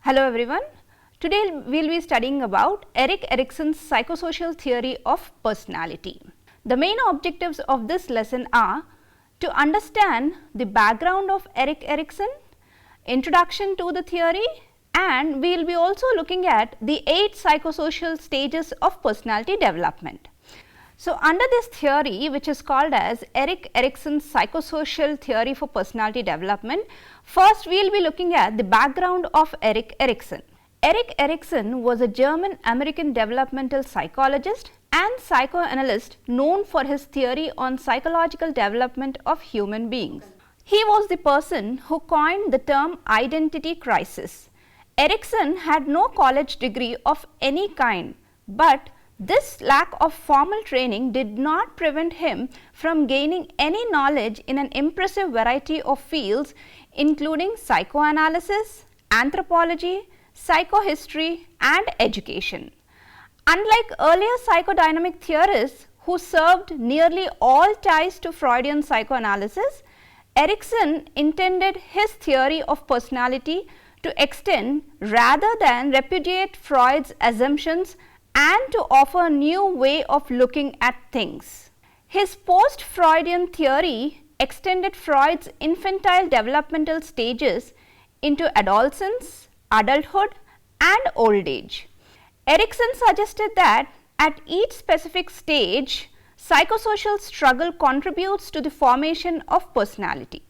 Hello everyone. Today we will be studying about Erikson's psychosocial theory of personality. The main objectives of this lesson are to understand the background of Erikson, introduction to the theory, and we will be also looking at the 8 psychosocial stages of personality development. So, under this theory, which is called as Erikson's psychosocial theory for personality development, first we will be looking at the background of Erikson. Erikson was a German-American developmental psychologist and psychoanalyst known for his theory on psychological development of human beings. He was the person who coined the term identity crisis. Erikson had no college degree of any kind, but this lack of formal training did not prevent him from gaining any knowledge in an impressive variety of fields, including psychoanalysis, anthropology, psychohistory, and education. Unlike earlier psychodynamic theorists who served nearly all ties to Freudian psychoanalysis, Erikson intended his theory of personality to extend rather than repudiate Freud's assumptions and to offer a new way of looking at things. His post-Freudian theory extended Freud's infantile developmental stages into adolescence, adulthood, and old age. Erikson suggested that at each specific stage, psychosocial struggle contributes to the formation of personality.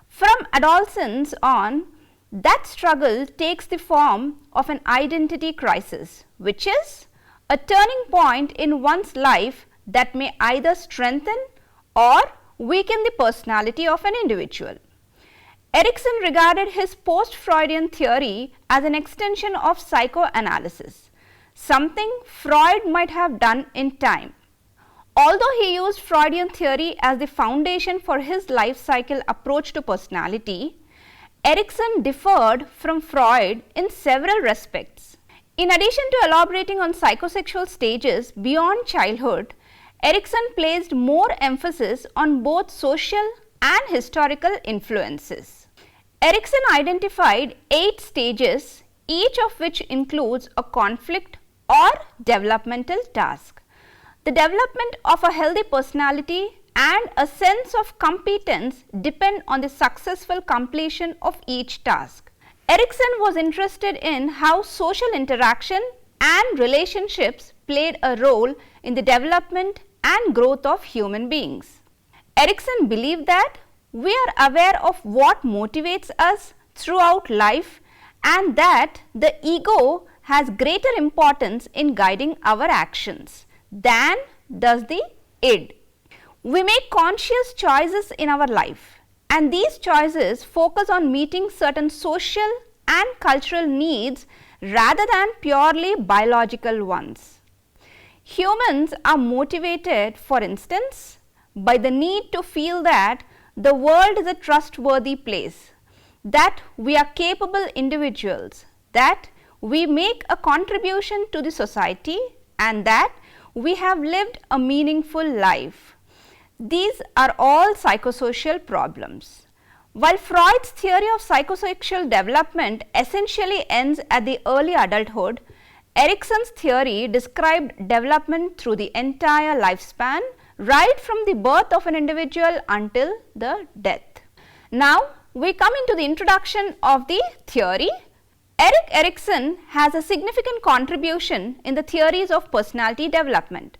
From adolescence on, that struggle takes the form of an identity crisis, which is a turning point in one's life that may either strengthen or weaken the personality of an individual. Erikson regarded his post-Freudian theory as an extension of psychoanalysis, something Freud might have done in time. Although he used Freudian theory as the foundation for his life cycle approach to personality, Erikson differed from Freud in several respects. In addition to elaborating on psychosexual stages beyond childhood, Erikson placed more emphasis on both social and historical influences. Erikson identified 8 stages, each of which includes a conflict or developmental task. The development of a healthy personality and a sense of competence depend on the successful completion of each task. Erikson was interested in how social interaction and relationships played a role in the development and growth of human beings. Erikson believed that we are aware of what motivates us throughout life and that the ego has greater importance in guiding our actions than does the id. We make conscious choices in our life, and these choices focus on meeting certain social and cultural needs rather than purely biological ones. Humans are motivated, for instance, by the need to feel that the world is a trustworthy place, that we are capable individuals, that we make a contribution to the society, and that we have lived a meaningful life. These are all psychosocial problems. While Freud's theory of psychosexual development essentially ends at the early adulthood, Erikson's theory described development through the entire lifespan, right from the birth of an individual until the death. Now, we come into the introduction of the theory. Erikson has a significant contribution in the theories of personality development.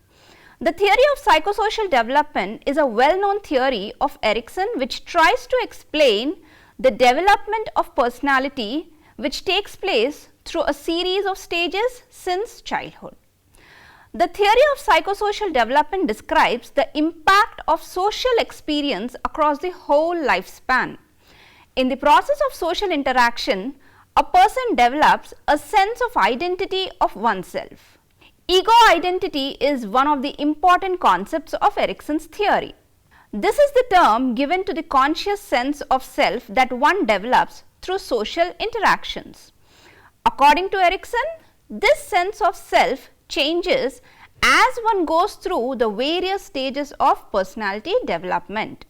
The theory of psychosocial development is a well-known theory of Erikson which tries to explain the development of personality which takes place through a series of stages since childhood. The theory of psychosocial development describes the impact of social experience across the whole lifespan. In the process of social interaction, a person develops a sense of identity of oneself. Ego identity is one of the important concepts of Erikson's theory. This is the term given to the conscious sense of self that one develops through social interactions. According to Erikson, this sense of self changes as one goes through the various stages of personality development.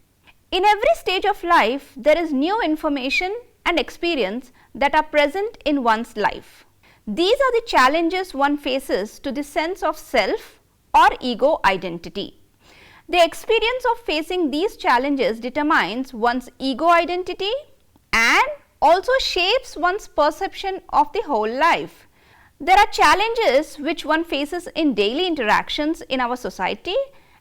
In every stage of life, there is new information and experience that are present in one's life. These are the challenges one faces to the sense of self or ego identity. The experience of facing these challenges determines one's ego identity and also shapes one's perception of the whole life. There are challenges which one faces in daily interactions in our society,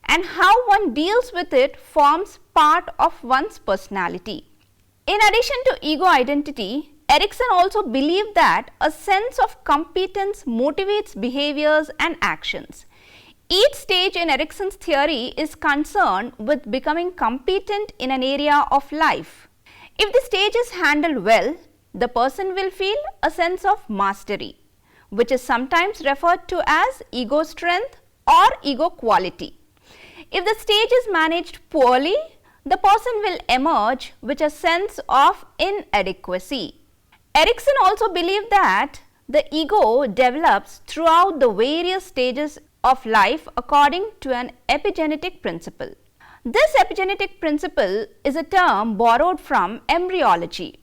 and how one deals with it forms part of one's personality. In addition to ego identity, Erikson also believed that a sense of competence motivates behaviors and actions. Each stage in Erikson's theory is concerned with becoming competent in an area of life. If the stage is handled well, the person will feel a sense of mastery, which is sometimes referred to as ego strength or ego quality. If the stage is managed poorly, the person will emerge with a sense of inadequacy. Erikson also believed that the ego develops throughout the various stages of life according to an epigenetic principle. This epigenetic principle is a term borrowed from embryology.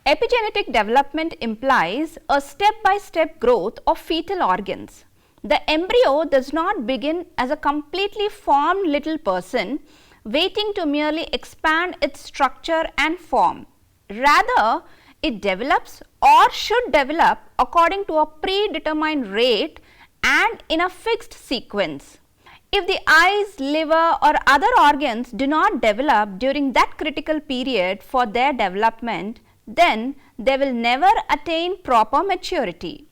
Epigenetic development implies a step-by-step growth of fetal organs. The embryo does not begin as a completely formed little person waiting to merely expand its structure and form. Rather, it develops or should develop according to a predetermined rate and in a fixed sequence. If the eyes, liver or other organs do not develop during that critical period for their development, then they will never attain proper maturity.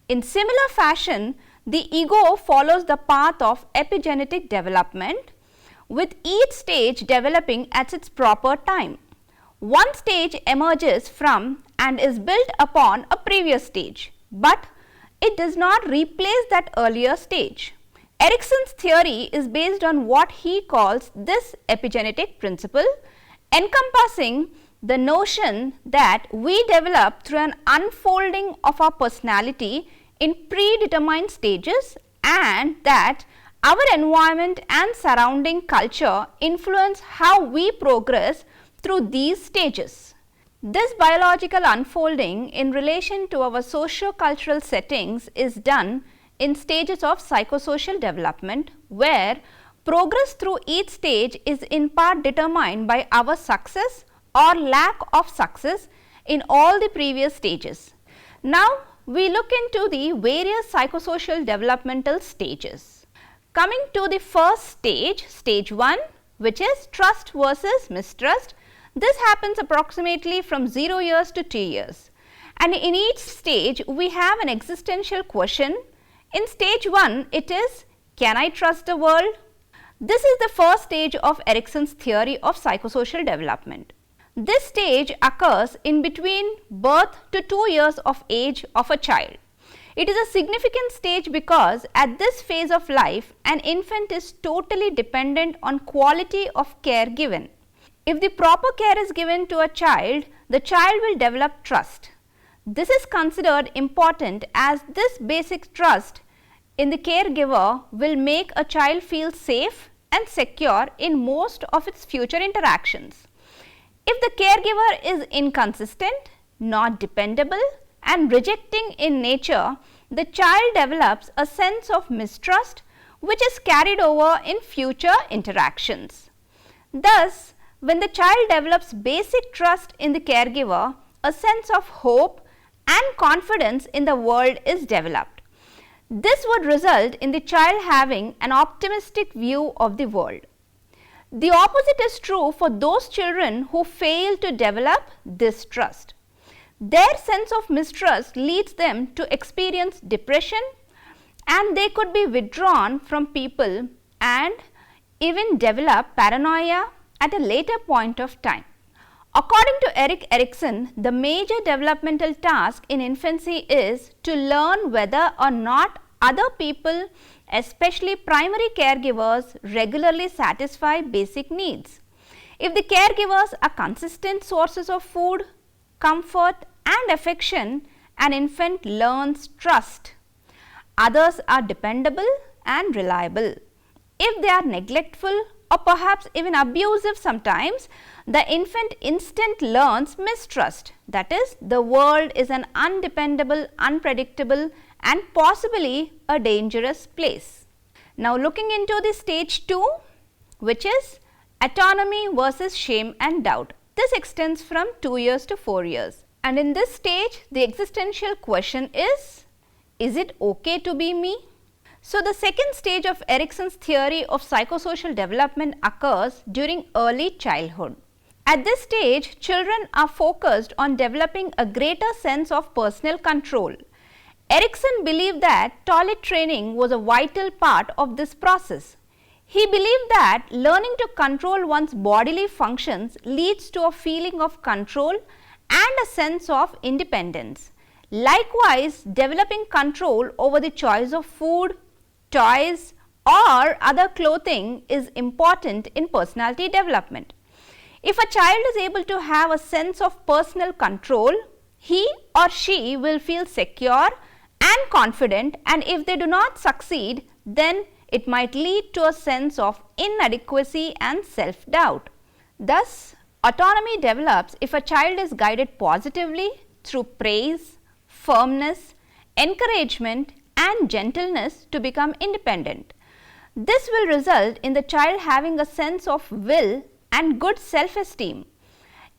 In similar fashion, the ego follows the path of epigenetic development, with each stage developing at its proper time. One stage emerges from and is built upon a previous stage, but it does not replace that earlier stage. Erikson's theory is based on what he calls this epigenetic principle, encompassing the notion that we develop through an unfolding of our personality in predetermined stages, and that our environment and surrounding culture influence how we progress through these stages. This biological unfolding in relation to our socio-cultural settings is done in stages of psychosocial development, where progress through each stage is in part determined by our success or lack of success in all the previous stages. Now, we look into the various psychosocial developmental stages. Coming to the first stage, stage 1, which is trust versus mistrust. This happens approximately from 0 years to 2 years, and in each stage we have an existential question. In stage 1, it is, can I trust the world? This is the first stage of Erikson's theory of psychosocial development. This stage occurs in between birth to 2 years of age of a child. It is a significant stage because at this phase of life, an infant is totally dependent on quality of care given. If the proper care is given to a child, the child will develop trust. This is considered important as this basic trust in the caregiver will make a child feel safe and secure in most of its future interactions. If the caregiver is inconsistent, not dependable and rejecting in nature, the child develops a sense of mistrust which is carried over in future interactions. Thus, when the child develops basic trust in the caregiver, a sense of hope and confidence in the world is developed. This would result in the child having an optimistic view of the world. The opposite is true for those children who fail to develop this trust. Their sense of mistrust leads them to experience depression, and they could be withdrawn from people and even develop paranoia at a later point of time. According to Erikson, the major developmental task in infancy is to learn whether or not other people, especially primary caregivers, regularly satisfy basic needs. If the caregivers are consistent sources of food, comfort and affection, an infant learns trust. Others are dependable and reliable. If they are neglectful or perhaps even abusive sometimes, the infant instantly learns mistrust. That is, the world is an undependable, unpredictable and possibly a dangerous place. Now looking into the stage 2, which is autonomy versus shame and doubt. This extends from 2 years to 4 years. And in this stage, the existential question is it okay to be me? So, the second stage of Erikson's theory of psychosocial development occurs during early childhood. At this stage, children are focused on developing a greater sense of personal control. Erikson believed that toilet training was a vital part of this process. He believed that learning to control one's bodily functions leads to a feeling of control and a sense of independence. Likewise, developing control over the choice of food, toys or other clothing is important in personality development. If a child is able to have a sense of personal control, he or she will feel secure and confident, and if they do not succeed, then it might lead to a sense of inadequacy and self-doubt. Thus, autonomy develops if a child is guided positively through praise, firmness, encouragement and gentleness to become independent. This will result in the child having a sense of will and good self-esteem.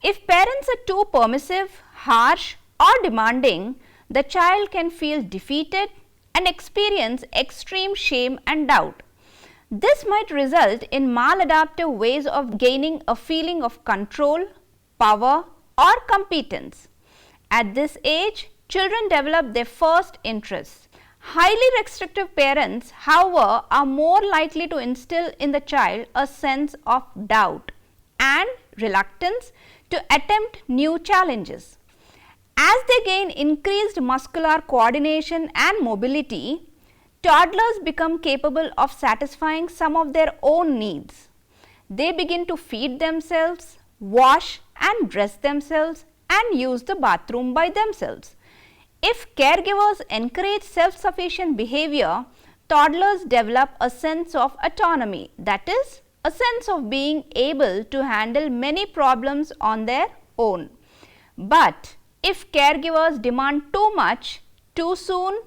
If parents are too permissive, harsh or demanding, the child can feel defeated and experience extreme shame and doubt. This might result in maladaptive ways of gaining a feeling of control, power or competence. At this age, children develop their first interests. Highly restrictive parents, however, are more likely to instill in the child a sense of doubt and reluctance to attempt new challenges. As they gain increased muscular coordination and mobility, toddlers become capable of satisfying some of their own needs. They begin to feed themselves, wash and dress themselves and use the bathroom by themselves. If caregivers encourage self-sufficient behavior, toddlers develop a sense of autonomy, that is, a sense of being able to handle many problems on their own. But if caregivers demand too much, too soon,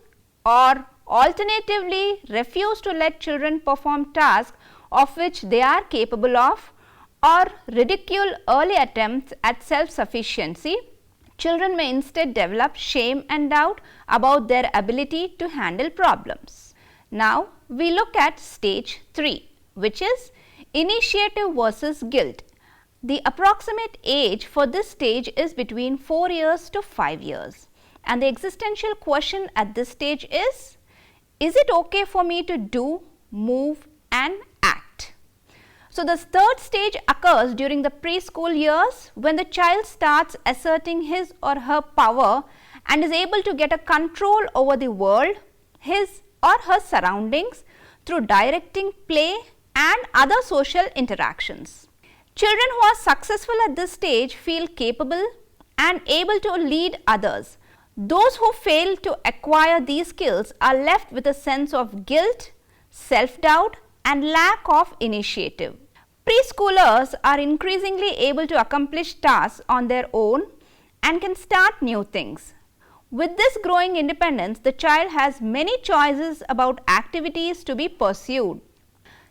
or alternatively refuse to let children perform tasks of which they are capable of, or ridicule early attempts at self-sufficiency, children may instead develop shame and doubt about their ability to handle problems. Now, we look at stage 3, which is initiative versus guilt. The approximate age for this stage is between 4 years to 5 years. And the existential question at this stage is it okay for me to do, move and act? So, the third stage occurs during the preschool years when the child starts asserting his or her power and is able to get a control over the world, his or her surroundings through directing play and other social interactions. Children who are successful at this stage feel capable and able to lead others. Those who fail to acquire these skills are left with a sense of guilt, self-doubt and lack of initiative. Preschoolers are increasingly able to accomplish tasks on their own and can start new things. With this growing independence, the child has many choices about activities to be pursued.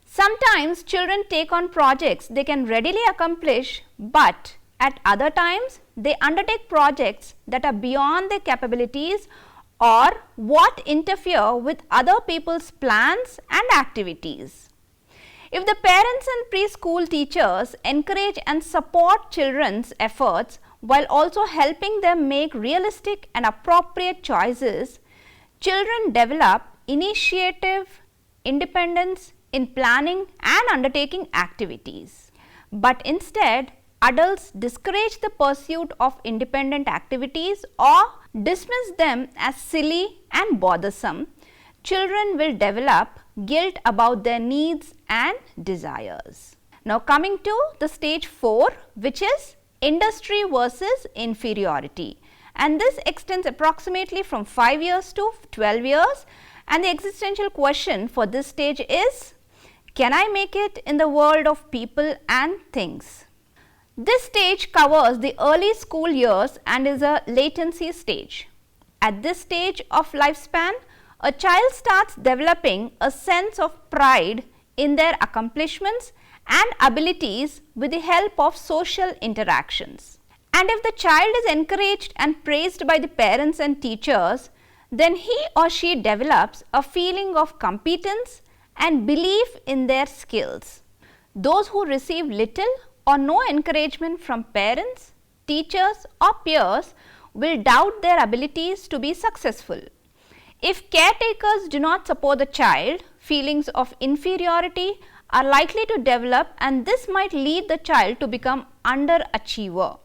Sometimes children take on projects they can readily accomplish, but at other times they undertake projects that are beyond their capabilities or what interfere with other people's plans and activities. If the parents and preschool teachers encourage and support children's efforts while also helping them make realistic and appropriate choices, children develop initiative, independence in planning and undertaking activities. But instead, adults discourage the pursuit of independent activities or dismiss them as silly and bothersome. Children will develop guilt about their needs and desires. Now coming to the stage 4, which is industry versus inferiority, and this extends approximately from 5 years to 12 years, and the existential question for this stage is, Can I make it in the world of people and things? This stage covers the early school years and is a latency stage. At this stage of lifespan, a child starts developing a sense of pride in their accomplishments and abilities with the help of social interactions. And if the child is encouraged and praised by the parents and teachers, then he or she develops a feeling of competence and belief in their skills. Those who receive little or no encouragement from parents, teachers or peers will doubt their abilities to be successful. If caretakers do not support the child, feelings of inferiority are likely to develop, and this might lead the child to become underachiever.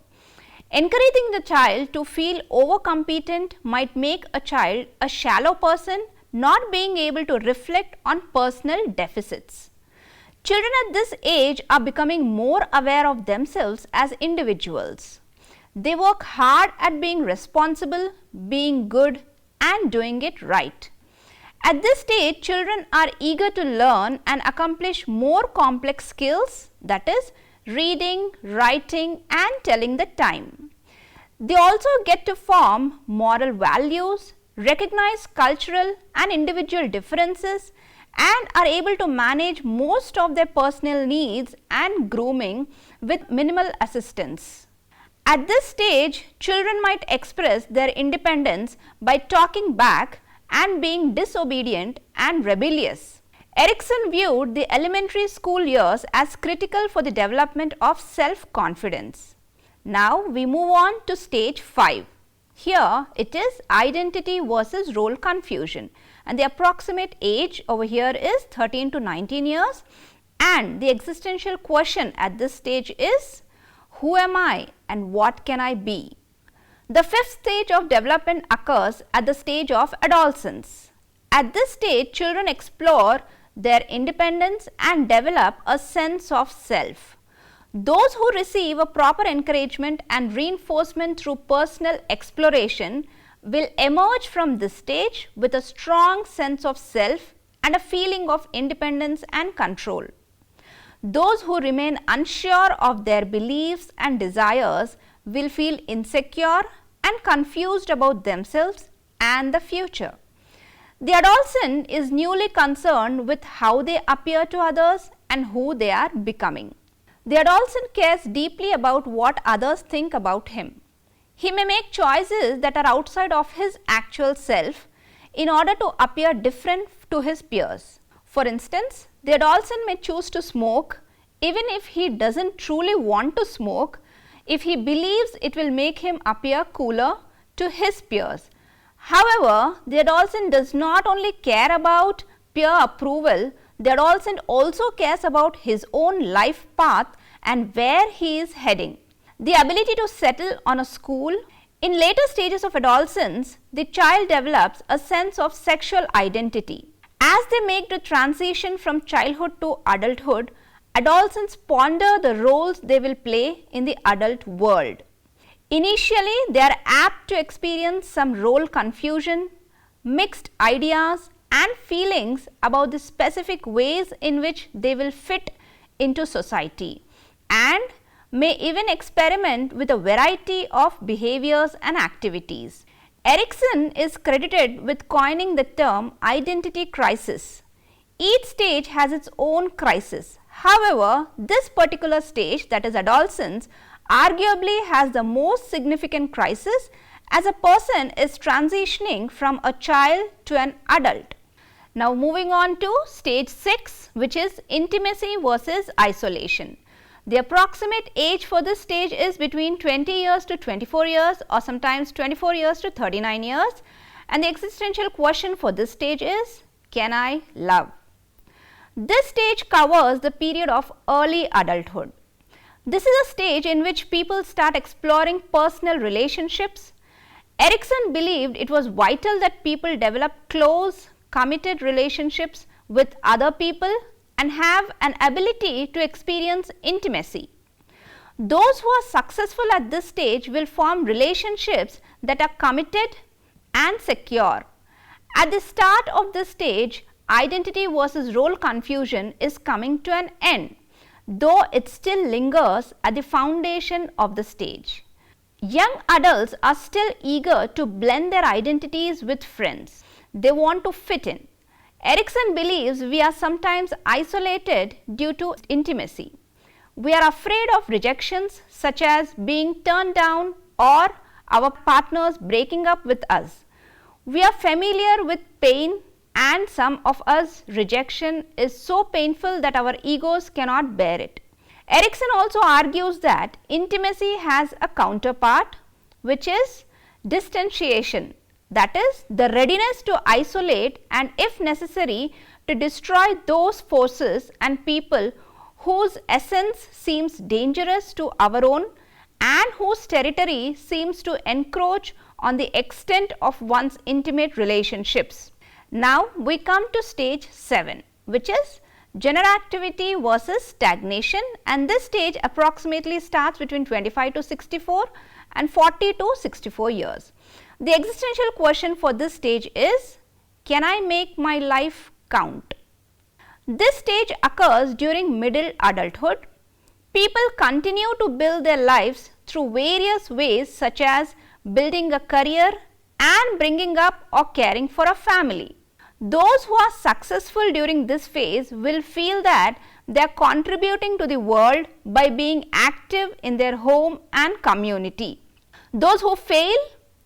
Encouraging the child to feel overcompetent might make a child a shallow person, not being able to reflect on personal deficits. Children at this age are becoming more aware of themselves as individuals. They work hard at being responsible, being good, and doing it right. At this stage, children are eager to learn and accomplish more complex skills, that is, reading, writing, and telling the time. They also get to form moral values, recognize cultural and individual differences, and are able to manage most of their personal needs and grooming with minimal assistance. At this stage, children might express their independence by talking back and being disobedient and rebellious. Erikson viewed the elementary school years as critical for the development of self-confidence. Now we move on to stage 5. Here it is identity versus role confusion, and the approximate age over here is 13 to 19 years, and the existential question at this stage is, who am I and what can I be? The fifth stage of development occurs at the stage of adolescence. At this stage, children explore their independence and develop a sense of self. Those who receive a proper encouragement and reinforcement through personal exploration will emerge from this stage with a strong sense of self and a feeling of independence and control. Those who remain unsure of their beliefs and desires will feel insecure and confused about themselves and the future. The adolescent is newly concerned with how they appear to others and who they are becoming. The adolescent cares deeply about what others think about him. He may make choices that are outside of his actual self in order to appear different to his peers. For instance, the adolescent may choose to smoke even if he doesn't truly want to smoke, if he believes it will make him appear cooler to his peers. However, the adolescent does not only care about peer approval, the adolescent also cares about his own life path and where he is heading. The ability to settle on a school. In later stages of adolescence, the child develops a sense of sexual identity. As they make the transition from childhood to adulthood, adolescents ponder the roles they will play in the adult world. Initially, they are apt to experience some role confusion, mixed ideas and feelings about the specific ways in which they will fit into society, and may even experiment with a variety of behaviors and activities. Erikson is credited with coining the term identity crisis. Each stage has its own crisis. However, this particular stage, that is adolescence, arguably has the most significant crisis as a person is transitioning from a child to an adult. Now moving on to stage 6, which is intimacy versus isolation. The approximate age for this stage is between 20 years to 24 years or sometimes 24 years to 39 years, and the existential question for this stage is, can I love? This stage covers the period of early adulthood. This is a stage in which people start exploring personal relationships. Erikson believed it was vital that people develop close, committed relationships with other people and have an ability to experience intimacy. Those who are successful at this stage will form relationships that are committed and secure. At the start of this stage, identity versus role confusion is coming to an end, though it still lingers at the foundation of the stage. Young adults are still eager to blend their identities with friends. They want to fit in. Erikson believes we are sometimes isolated due to intimacy. We are afraid of rejections such as being turned down or our partners breaking up with us. We are familiar with pain, and some of us rejection is so painful that our egos cannot bear it. Erikson also argues that intimacy has a counterpart, which is distanciation, that is, the readiness to isolate and, if necessary, to destroy those forces and people whose essence seems dangerous to our own and whose territory seems to encroach on the extent of one's intimate relationships. Now we come to stage 7, which is generativity versus stagnation, and this stage approximately starts between 25 to 64 and 40 to 64 years. The existential question for this stage is, can I make my life count? This stage occurs during middle adulthood. People continue to build their lives through various ways such as building a career and bringing up or caring for a family. Those who are successful during this phase will feel that they are contributing to the world by being active in their home and community. Those who fail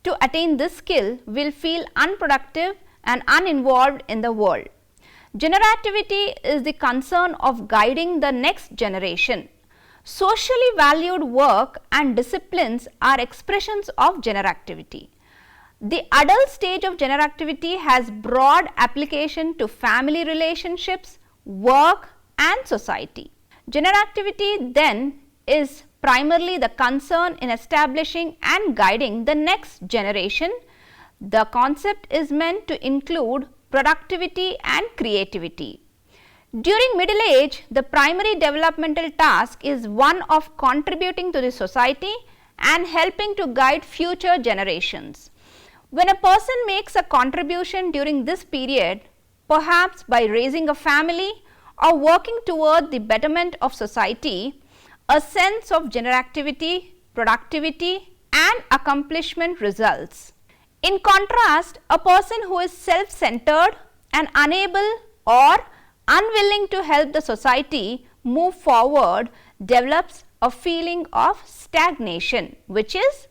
to attain this skill will feel unproductive and uninvolved in the world. Generativity is the concern of guiding the next generation. Socially valued work and disciplines are expressions of generativity. The adult stage of generativity has broad application to family relationships, work and society. Generativity then is primarily the concern in establishing and guiding the next generation. The concept is meant to include productivity and creativity. During middle age, the primary developmental task is one of contributing to the society and helping to guide future generations. When a person makes a contribution during this period, perhaps by raising a family or working toward the betterment of society, a sense of generativity, productivity and accomplishment results. In contrast, a person who is self-centered and unable or unwilling to help the society move forward develops a feeling of stagnation, which is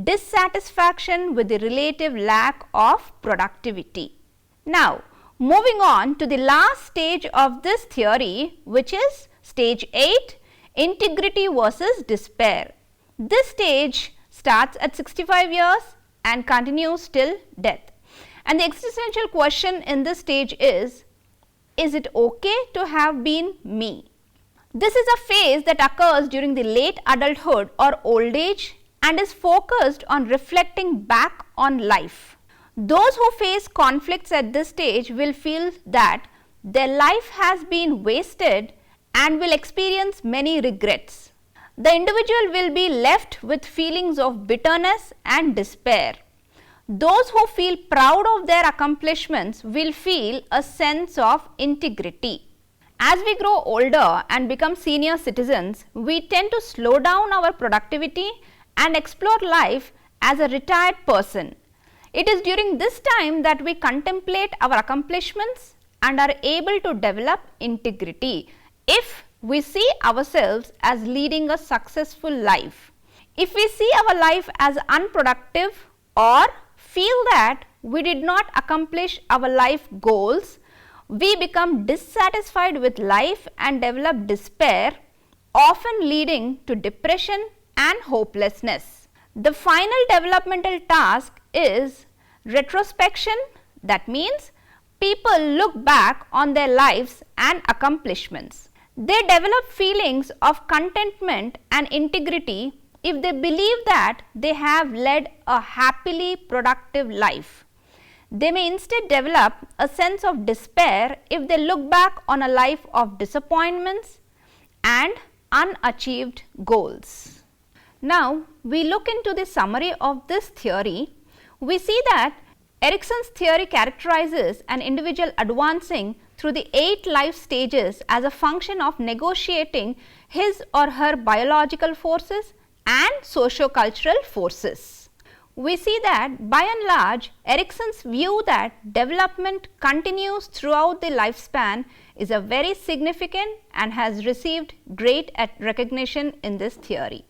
dissatisfaction with the relative lack of productivity. Now, moving on to the last stage of this theory, which is stage 8, integrity versus despair. This stage starts at 65 years and continues till death. And the existential question in this stage is it okay to have been me? This is a phase that occurs during the late adulthood or old age and is focused on reflecting back on life. Those who face conflicts at this stage will feel that their life has been wasted and will experience many regrets. The individual will be left with feelings of bitterness and despair. Those who feel proud of their accomplishments will feel a sense of integrity. As we grow older and become senior citizens, we tend to slow down our productivity and explore life as a retired person. It is during this time that we contemplate our accomplishments and are able to develop integrity if we see ourselves as leading a successful life. If we see our life as unproductive or feel that we did not accomplish our life goals, we become dissatisfied with life and develop despair, often leading to depression and hopelessness. The final developmental task is retrospection. That means people look back on their lives and accomplishments. They develop feelings of contentment and integrity if they believe that they have led a happily productive life. They may instead develop a sense of despair if they look back on a life of disappointments and unachieved goals. Now, we look into the summary of this theory. We see that Erikson's theory characterizes an individual advancing through the 8 life stages as a function of negotiating his or her biological forces and socio-cultural forces. We see that by and large, Erikson's view that development continues throughout the lifespan is a very significant and has received great recognition in this theory.